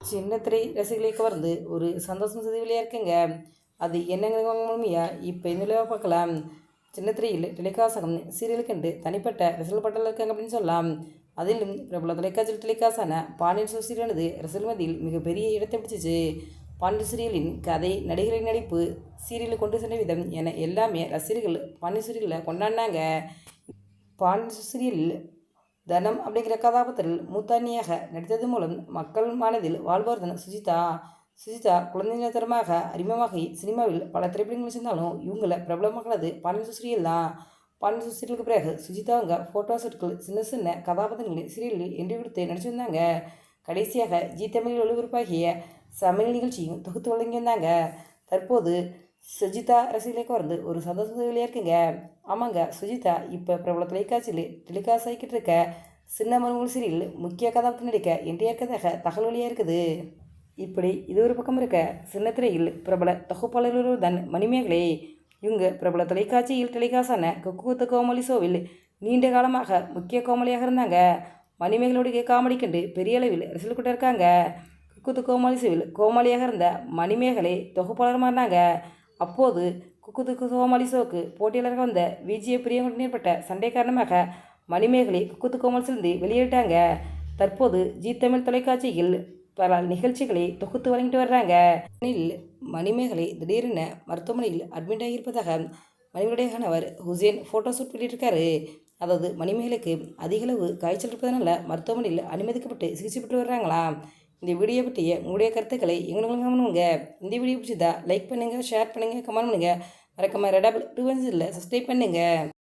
சின்னத்திரை ரசிகர்களை கவர்ந்து ஒரு சந்தோஷம் செய்தியாக இருக்குங்க. அது என்னங்க மூலமையா இப்போ இந்த பார்க்கலாம். சின்னத்திரையில் டெலிகாசகம் சீரியலுக்கென்று தனிப்பட்ட ரசிகர்கள் பட்டல் இருக்காங்க அப்படின்னு சொல்லலாம். அதிலும் பிரபல தொலைக்காட்சியில் டெலிகாசான பாண்டியன் சீரியலானது ரசிகர்கள் மத்தியில் மிகப்பெரிய இடத்தை பிடிச்சிச்சு. பாண்டியன் சீரியலின் கதை, நடிகரின் நடிப்பு, சீரியலில் கொண்டு சென்ற விதம் என எல்லாமே ரசிகர்கள் பாண்டியன் சீரியலில் கொண்டாடினாங்க. பாண்டியன் சீரியலில் தனம் அப்படிங்கிற கதாபாத்திரத்தில் மூத்தானியாக நடித்தது மூலம் மக்கள் மனதில் வாழ்வார்தான் சுஜிதா. சுஜிதா குழந்தை தரமாக அறிமுகமாகி சினிமாவில் பல திரைப்படங்கள் செஞ்சாலும் இவங்களை பிரபலமானது பாண்டியன் சீரியல் தான். பாண்டியன் சீரியலுக்கு பிறகு சுஜிதாங்க ஃபோட்டோ செட்டுகள் சின்ன சின்ன கதாபாத்திரங்களில் சீரியலில் என்று கொடுத்து நடிச்சிருந்தாங்க. கடைசியாக ஜி தமிழில் ஒளிபரப்பாகிய சமையல் நிகழ்ச்சியும் தொகுத்து வழங்கி வந்தாங்க. தற்போது சுஜிதா ரசிகர்களை கவர்ந்து ஒரு சந்தோஷ வெளியாக இருக்குங்க. ஆமாங்க, சுஜிதா இப்போ பிரபல தொலைக்காட்சியில் டெலிகாஸ்ட் ஆகிக்கிட்டு இருக்க சின்ன மருமகள் சீரியல் முக்கிய கதாபாத்திரம் நடிக்க என்று இருக்கதாக தகவல் வழியாக இருக்குது. இப்படி இது ஒரு பக்கம் இருக்க, சின்னத்திரையில் பிரபல தொகுப்பாளர்கள் தான் மணிமேகலை. இவங்க பிரபல தொலைக்காட்சியில் டெலிகாஸ்டான குக்கு கோமாளி ஷோவில் நீண்ட காலமாக முக்கிய கோமாளியாக இருந்தாங்க. மணிமேகலையுடைய காமெடி கண்டு பெரிய அளவில் ரசிகர்கள் கூட இருக்காங்க. குக்கு கோமாளி ஷோவில் கோமாளியாக இருந்த மணிமேகலை தொகுப்பாளர் மாறினாங்க. அப்போது குக்கு கோமாளி ஷோவுக்கு போட்டியாளராக வந்த விஜய பிரியங்குடன் ஏற்பட்ட சண்டை காரணமாக மணிமேகலை குக்கு கோமாளிலிருந்து வெளியேறிட்டாங்க. தற்போது ஜி தமிழ் தொலைக்காட்சியில் பல நிகழ்ச்சிகளை தொகுத்து வழங்கிட்டு வர்றாங்க. மணிமேகலை திடீரென மருத்துவமனையில் அட்மிட் ஆகியிருப்பதாக மணிமேகலையுடைய கணவர் ஹுசேன் ஃபோட்டோ ஷூட் வெளியிட்டிருக்காரு. அதாவது மணிமேகலைக்கு அதிகளவு காய்ச்சல் இருப்பதனால மருத்துவமனையில் அனுமதிக்கப்பட்டு சிகிச்சை பெற்று வர்றாங்களாம். இந்த வீடியோ பற்றிய உங்களுடைய கருத்துக்களை எங்களுக்கு கவனிங்க. இந்த வீடியோ பிடிச்சதா லைக் பண்ணுங்கள், ஷேர் பண்ணுங்கள், கமெண்ட் பண்ணுங்கள். மறக்காம ரெட் 2 சப்ஸ்கிரைப் பண்ணுங்கள்.